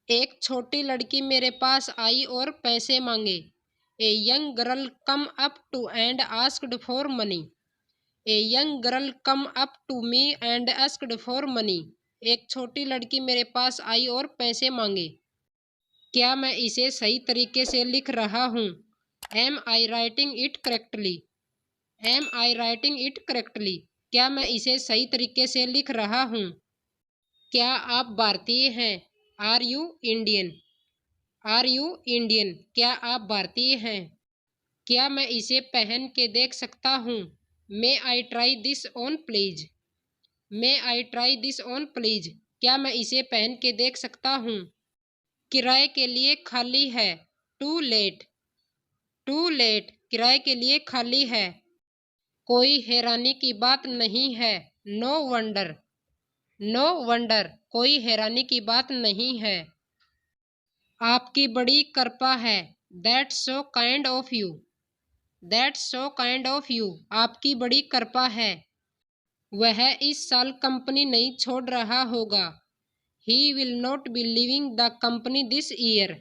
एक छोटी लड़की मेरे पास आई और पैसे मांगे। A young girl come up to and asked for money. A young girl come up to me and asked for money. एक छोटी लड़की मेरे पास आई और पैसे मांगे। क्या मैं इसे सही तरीके से लिख रहा हूँ? Am I writing it correctly? Am I writing it correctly? क्या मैं इसे सही तरीके से लिख रहा हूँ? क्या आप भारतीय हैं? Are you Indian? Are you Indian? क्या आप भारतीय हैं? क्या मैं इसे पहन के देख सकता हूँ? May I try this on please? May I try this on please? क्या मैं इसे पहन के देख सकता हूँ? किराए के लिए खाली है। Too late? Too late? किराए के लिए खाली है। कोई हैरानी की बात नहीं है। No wonder? No wonder? कोई हैरानी की बात नहीं है। आपकी बड़ी कृपा है। That's so kind of you? That's so kind of you? आपकी बड़ी कृपा है। वह इस साल कंपनी नहीं छोड़ रहा होगा। He will not be leaving the company this year.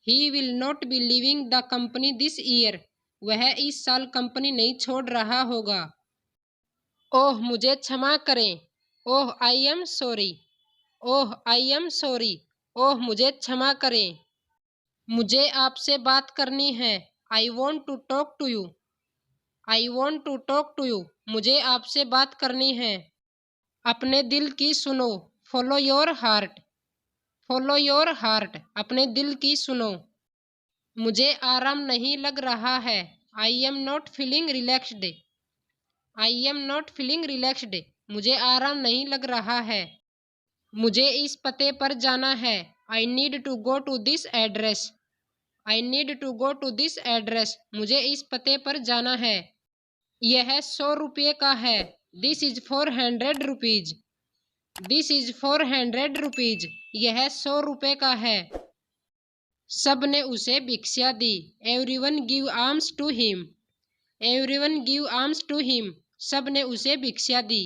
He will not be leaving the company this year. वह इस साल कंपनी नहीं छोड़ रहा होगा। ओह मुझे क्षमा करें। Oh I am sorry. Oh I am sorry. ओह मुझे क्षमा करें। मुझे आपसे बात करनी है। I want to talk to you. I want to talk to you. मुझे आपसे बात करनी है। अपने दिल की सुनो। Follow your heart. Follow your heart? अपने दिल की सुनो। मुझे आराम नहीं लग रहा है। I am not feeling relaxed. I am not feeling relaxed? मुझे आराम नहीं लग रहा है। मुझे इस पते पर जाना है। I need to go to this address. I need to go to this address? मुझे इस पते पर जाना है। यह 100 रुपये का है। This is 400 rupees. This is 400 rupees? यह 100 रुपये का है। सब ने उसे भिक्षा दी। Everyone give arms to him. Everyone give arms to him? सब ने उसे भिक्षा दी।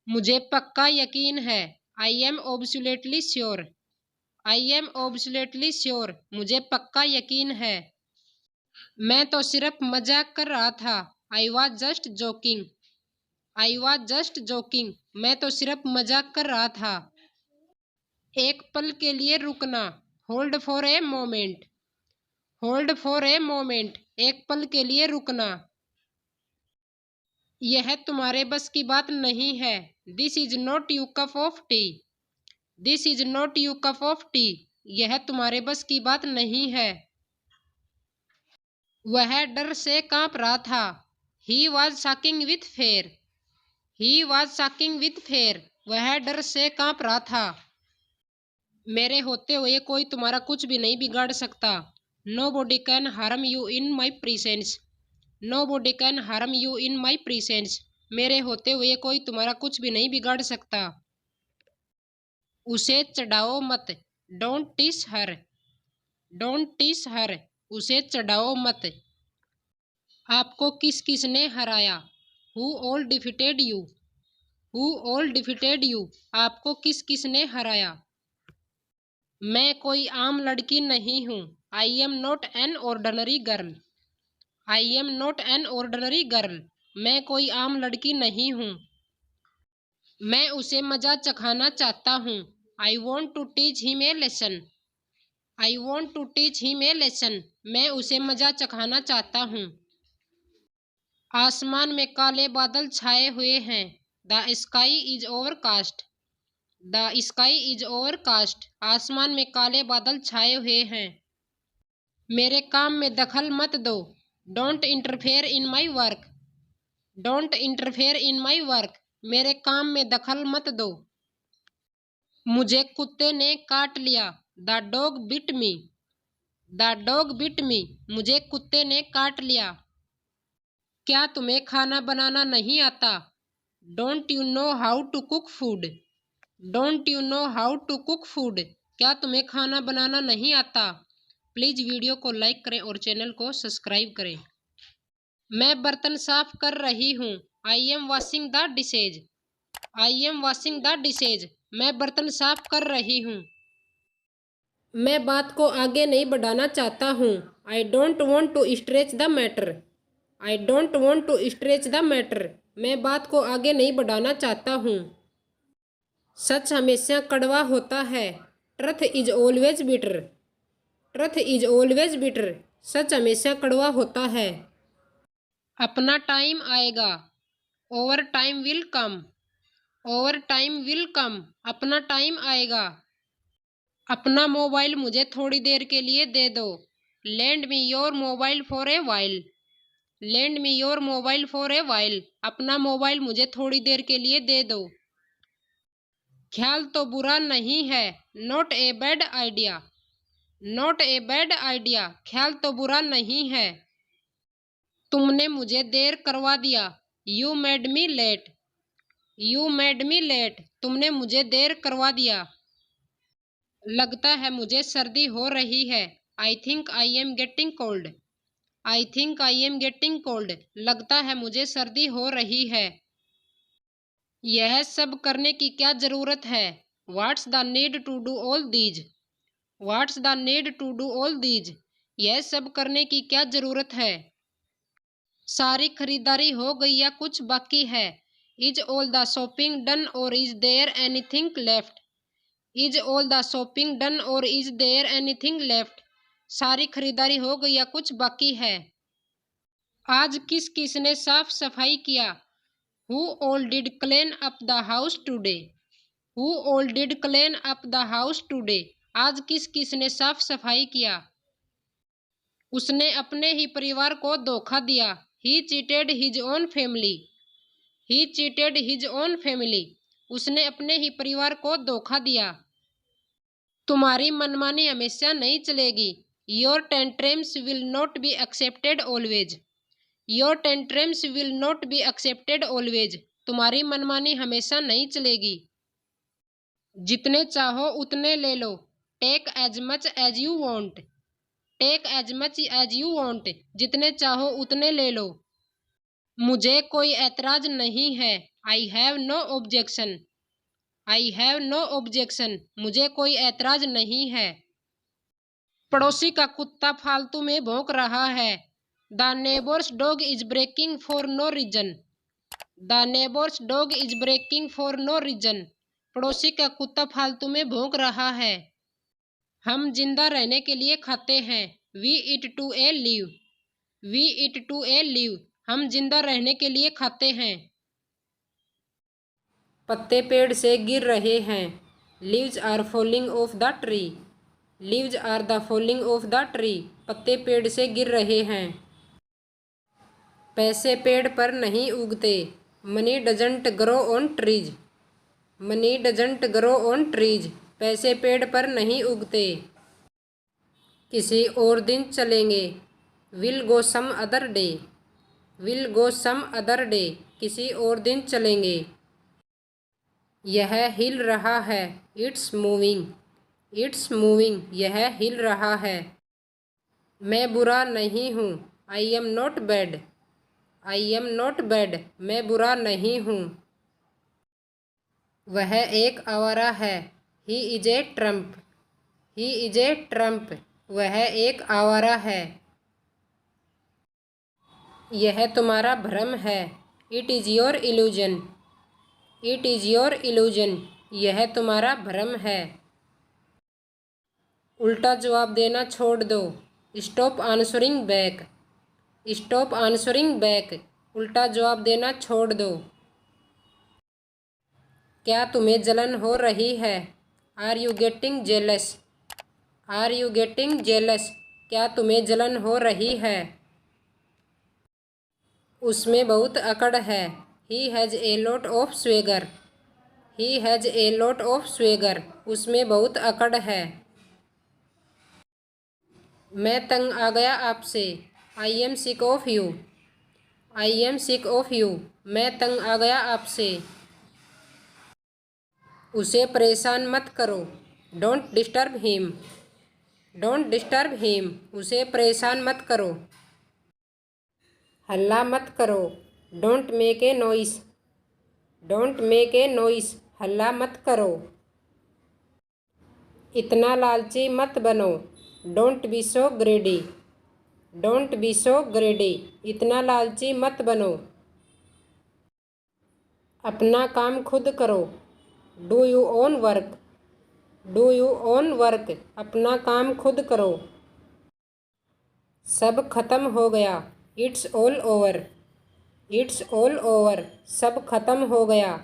मुझे पक्का यकीन है। I am absolutely sure. I am absolutely sure? मुझे पक्का यकीन है। मैं तो सिर्फ मजाक कर रहा था। I was just joking. I was just joking? मैं तो सिर्फ मजाक कर रहा था। एक पल के लिए रुकना। Hold for a moment. Hold for a moment? एक पल के लिए रुकना। यह तुम्हारे बस की बात नहीं है। This is not you cup of T. This is not you cup of T? यह तुम्हारे बस की बात नहीं है। वह डर से कांप रहा था। He was shocking with fair. He was shocking with fair? वह डर से कांप रहा था। मेरे होते हुए कोई तुम्हारा कुछ भी नहीं बिगाड़ सकता। Nobody can harm you in my presence. Nobody can harm you in my presence? मेरे होते हुए कोई तुम्हारा कुछ भी नहीं बिगाड़ सकता। उसे चढ़ाओ मत। डोंट टीस हर। डोंट टीस हर? उसे चढ़ाओ मत। आपको किस किस ने हराया? Who all defeated you? Who all defeated you? आपको किस किस ने हराया? मैं कोई आम लड़की नहीं हूँ। I am not an ordinary girl. I am not an ordinary girl? मैं कोई आम लड़की नहीं हूँ। मैं उसे मजा चखाना चाहता हूँ। I want to teach him a lesson. I want to teach him a lesson? मैं उसे मजा चखाना चाहता हूँ। आसमान में काले बादल छाए हुए हैं। The sky is overcast. The sky is overcast? आसमान में काले बादल छाए हुए हैं। मेरे काम में दखल मत दो। Don't interfere in my work. Don't interfere in my work? मेरे काम में दखल मत दो। मुझे कुत्ते ने काट लिया। The dog bit me. The dog bit me? मुझे कुत्ते ने काट लिया। क्या तुम्हें खाना बनाना नहीं आता? Don't you know how to cook food. Don't you know how to cook food? क्या तुम्हें खाना बनाना नहीं आता? प्लीज़ वीडियो को लाइक करें और चैनल को सब्सक्राइब करें। मैं बर्तन साफ कर रही हूँ। I M washing the dishes. I am washing the dishes? मैं बर्तन साफ कर रही हूँ। मैं बात को आगे नहीं बढ़ाना चाहता हूँ। I don't want to stretch the matter. I don't want to stretch the matter. मैं बात को आगे नहीं बढ़ाना चाहता हूँ। सच हमेशा कड़वा होता है। Truth is always bitter. Truth is always bitter. सच हमेशा कड़वा होता है। अपना टाइम आएगा। Over time will come. Over time will come. अपना टाइम आएगा। अपना मोबाइल मुझे थोड़ी देर के लिए दे दो। Lend me your mobile for a while. Lend me your mobile for a while. अपना मोबाइल मुझे थोड़ी देर के लिए दे दो। ख्याल तो बुरा नहीं है। Not a bad idea. Not a bad idea. ख्याल तो बुरा नहीं है। तुमने मुझे देर करवा दिया। You made me let. You made me let. तुमने मुझे देर करवा दिया। लगता है मुझे सर्दी हो रही है। I think I am getting cold. I think I am getting cold. लगता है मुझे सर्दी हो रही है। यह सब करने की क्या जरूरत है। What's the need to do all these. What's the need to do all these. यह सब करने की क्या जरूरत है। सारी खरीदारी हो गई या कुछ बाकी है। Is all the shopping done or is there anything left. Is all the shopping done or is there anything left. सारी खरीदारी हो गई या कुछ बाकी है। आज किस किस ने साफ सफाई किया। Who all did clean up the house today. Who all did clean up the house today. आज किस किस ने साफ सफाई किया। उसने अपने ही परिवार को धोखा दिया। ही चीटेड हिज ओन फैमिली। ही चीटेड हिज ओन फैमिली। उसने अपने ही परिवार को धोखा दिया। तुम्हारी मनमानी हमेशा नहीं चलेगी। Your tantrums will not be accepted always. Your tantrums will not be accepted always. तुम्हारी मनमानी हमेशा नहीं चलेगी। जितने चाहो उतने ले लो। Take as much as you want. Take as much as you want. जितने चाहो उतने ले लो। मुझे कोई ऐतराज नहीं है। I have no objection. I have no objection. मुझे कोई ऐतराज नहीं है। पड़ोसी का कुत्ता फालतू में भौंक रहा है। The neighbour's dog is breaking for no reason. The neighbour's dog is breaking for no reason. पड़ोसी का कुत्ता फालतू में भौंक रहा है। हम जिंदा रहने के लिए खाते हैं। We eat to a live. We eat to a live. हम जिंदा रहने के लिए खाते हैं। पत्ते पेड़ से गिर रहे हैं। Leaves are falling off the tree. Leaves are the falling off the tree. पत्ते पेड़ से गिर रहे हैं। पैसे पेड़ पर नहीं उगते। Money doesn't grow on trees. Money doesn't grow on trees. पैसे पेड़ पर नहीं उगते। किसी और दिन चलेंगे। Will go some other day. Will go some other day. किसी और दिन चलेंगे। यह हिल रहा है। It's moving. It's moving. यह हिल रहा है। मैं बुरा नहीं हूँ। I am not bad. I am not bad. मैं बुरा नहीं हूँ। वह एक आवारा है। He is A Trump. He is A Trump. वह एक आवारा है। यह तुम्हारा भ्रम है। It is your illusion. It is your illusion. यह तुम्हारा भ्रम है। उल्टा जवाब देना छोड़ दो। Stop answering back. Stop answering back. उल्टा जवाब देना छोड़ दो। क्या तुम्हें जलन हो रही है। Are you getting jealous. Are you getting jealous. क्या तुम्हें जलन हो रही है। उसमें बहुत अकड़ है। He has a lot of Swagger. He has a lot of Swagger. उसमें बहुत अकड़ है। मैं तंग आ गया आपसे। I am sick of you. I am sick of you. मैं तंग आ गया आपसे। उसे परेशान मत करो। Don't disturb him. Don't disturb him. उसे परेशान मत करो। हल्ला मत करो। Don't make a noise. Don't make a noise. हल्ला मत करो। इतना लालची मत बनो। Don't be so ग्रेडी। Don't be सो ग्रेडी। इतना लालची मत बनो। अपना काम खुद करो। Do you own work. Do you own work. अपना काम खुद करो। सब खत्म हो गया। It's all over. It's all over. सब खत्म हो गया।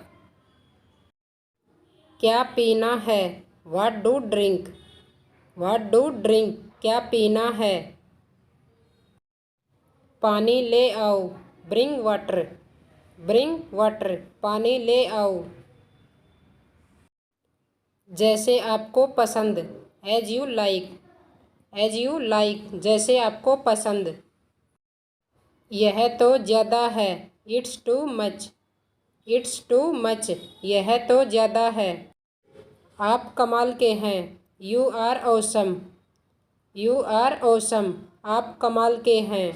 क्या पीना है? What do drink. What do drink. क्या पीना है? पानी ले आओ। Bring water. Bring water. पानी ले आओ। जैसे आपको पसंद। As you like. As you like. जैसे आपको पसंद। यह तो ज़्यादा है। It's too much. It's too much. यह तो ज़्यादा है। आप कमाल के हैं। You are awesome. You are awesome. आप कमाल के हैं।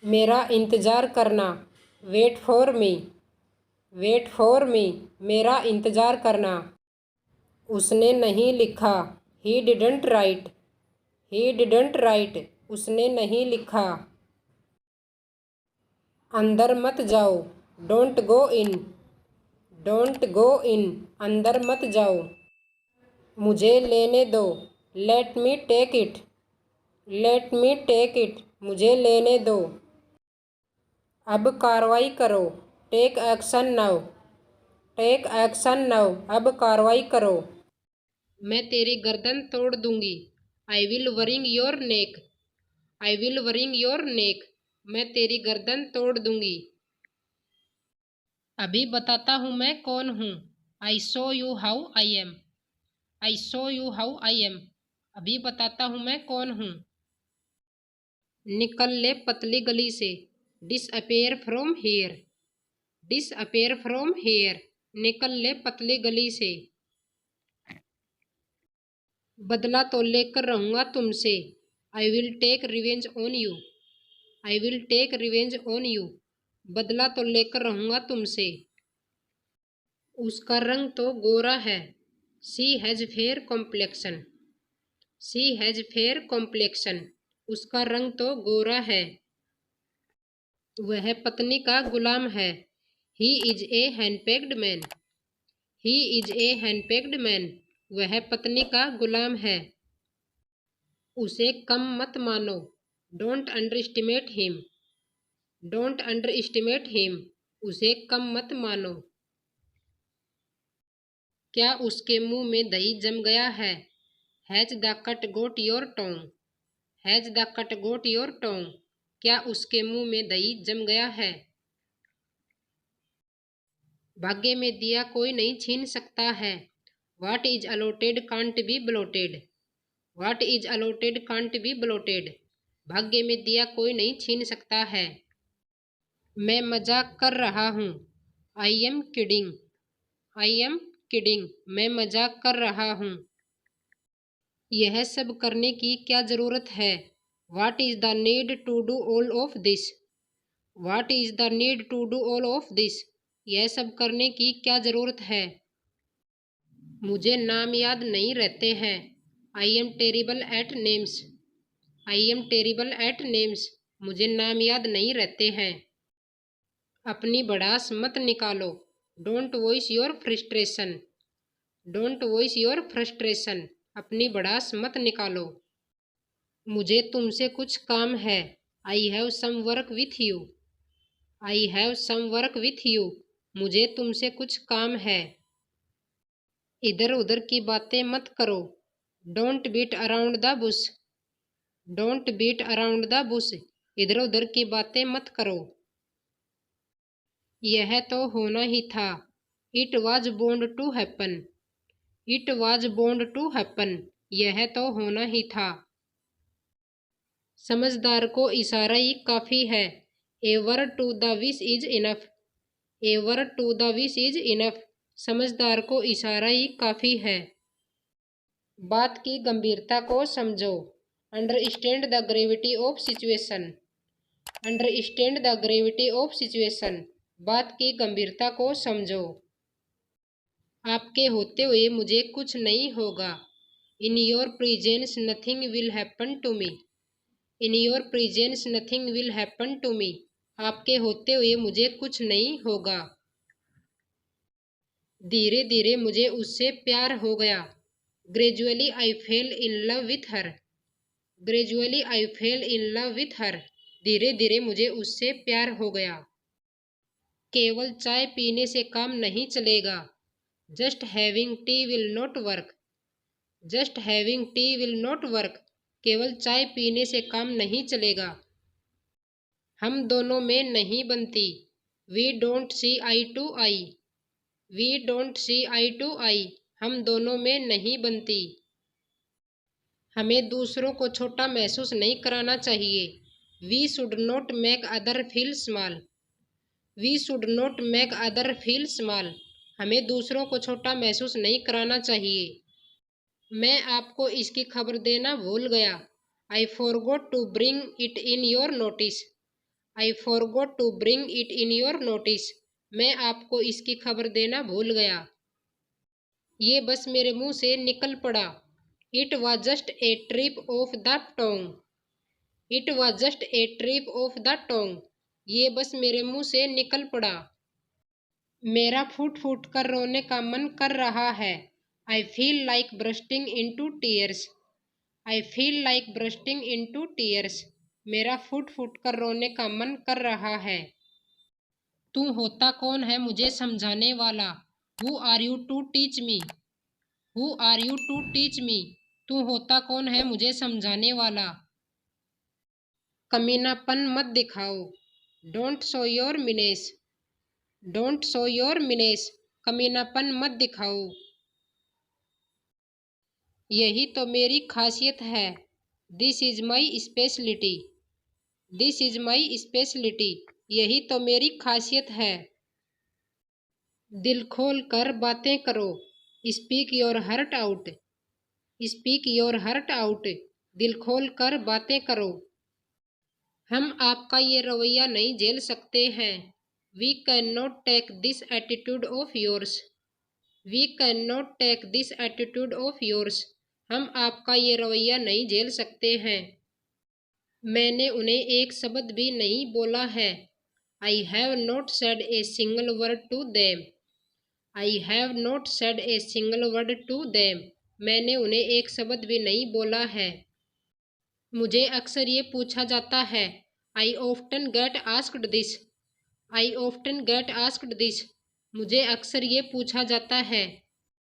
मेरा इंतज़ार करना। Wait for me. Wait for me. मेरा इंतज़ार करना। उसने नहीं लिखा। He didn't write. He didn't write. उसने नहीं लिखा। अंदर मत जाओ। Don't go in. Don't go in. अंदर मत जाओ। मुझे लेने दो। Let me take it. Let me take it. मुझे लेने दो। अब कार्रवाई करो। Take action now. Take action now. अब कार्रवाई करो। मैं तेरी गर्दन तोड़ दूंगी। I will wring your neck. I will wring your neck. मैं तेरी गर्दन तोड़ दूंगी। अभी बताता हूँ मैं कौन हूँ। I show you how I am. I show you how I am. अभी बताता हूँ मैं कौन हूँ। निकल ले पतली गली से। Disappear from here. Disappear from here. निकल ले पतली गली से। बदला तो लेकर रहूंगा तुमसे। I will take revenge on you. I will take revenge on you. बदला तो लेकर रहूंगा तुमसे। उसका रंग तो गोरा है। She has fair complexion. She has fair complexion. उसका रंग तो गोरा है। वह पत्नी का गुलाम है। He is a henpecked man. He is a henpecked man. वह पत्नी का गुलाम है। उसे कम मत मानो। Don't underestimate him. Don't underestimate him. उसे कम मत मानो। क्या उसके मुंह में दही जम गया है? Has the cat got your tongue. Has the cat got your tongue. क्या उसके मुंह में दही जम गया है? भाग्य में दिया कोई नहीं छीन सकता है। What is allotted can't be blotted। What is allotted can't be blotted। भाग्य में दिया कोई नहीं छीन सकता है। मैं मजाक कर रहा हूँ। I am kidding। I am kidding। मैं मजाक कर रहा हूँ। यह सब करने की क्या जरूरत है? What is the need to do all of this। What is the need to do all of this। यह सब करने की क्या जरूरत है? मुझे नाम याद नहीं रहते हैं। I am terrible at names. I am terrible at names. मुझे नाम याद नहीं रहते हैं। अपनी भड़ास मत निकालो। Don't voice your frustration. Don't voice your frustration. अपनी भड़ास मत निकालो। मुझे तुमसे कुछ काम है। I have some work with you. I have some work with you. मुझे तुमसे कुछ काम है। इधर उधर की बातें मत करो। Don't beat around the bush. Don't beat around the bush. इधर उधर की बातें मत करो। यह तो होना ही था। It was born to happen. It was born to happen. यह तो होना ही था। समझदार को इशारा ही काफी है। A word to the wish is enough. A word to the wish is enough. समझदार को इशारा ही काफी है। बात की गंभीरता को समझो। Understand the gravity of situation. Understand the gravity of situation. बात की गंभीरता को समझो। आपके होते हुए मुझे कुछ नहीं होगा। In your presence nothing will happen to me. In your presence nothing will happen to me. आपके होते हुए मुझे कुछ नहीं होगा। धीरे धीरे मुझे उससे प्यार हो गया। Gradually I fail in love with her. Gradually I fail in love with her. धीरे धीरे मुझे उससे प्यार हो गया। केवल चाय पीने से काम नहीं चलेगा। Just having T will not work. Just having T will not work. केवल चाय पीने से काम नहीं चलेगा। हम दोनों में नहीं बनती। We don't see eye to eye. We don't see eye to eye. हम दोनों में नहीं बनती। हमें दूसरों को छोटा महसूस नहीं कराना चाहिए। We should not make other feel small. We should not make other feel small. हमें दूसरों को छोटा महसूस नहीं कराना चाहिए। मैं आपको इसकी खबर देना भूल गया। I forgot to bring it in your notice. I forgot to bring it in your notice. मैं आपको इसकी खबर देना भूल गया। ये बस मेरे मुंह से निकल पड़ा। It was just a trip of the tongue. It was just a trip of the tongue. ये बस मेरे मुंह से निकल पड़ा। मेरा फूट फूट कर रोने का मन कर रहा है। I feel like bursting into tears. I feel like bursting into tears. मेरा फूट फूट कर रोने का मन कर रहा है। तू होता कौन है मुझे समझाने वाला? Who are you to teach me? Who are you to teach me? तू होता कौन है मुझे समझाने वाला? कमीनापन मत दिखाओ। Don't show your meanness. Don't show your meanness. कमीनापन मत दिखाओ। यही तो मेरी खासियत है। This is my speciality. This is my speciality. यही तो मेरी खासियत है। दिल खोल कर बातें करो। Speak your heart out. Speak your heart out. दिल खोल कर बातें करो। हम आपका ये रवैया नहीं झेल सकते हैं। We can not take this attitude of yours. We can not take this attitude of yours. हम आपका ये रवैया नहीं झेल सकते हैं। मैंने उन्हें एक शब्द भी नहीं बोला है। I have not said a single word to them. I have not said a single word to them. मैंने उन्हें एक शब्द भी नहीं बोला है। मुझे अक्सर ये पूछा जाता है। I often get asked this. I often get asked this. मुझे अक्सर ये पूछा जाता है।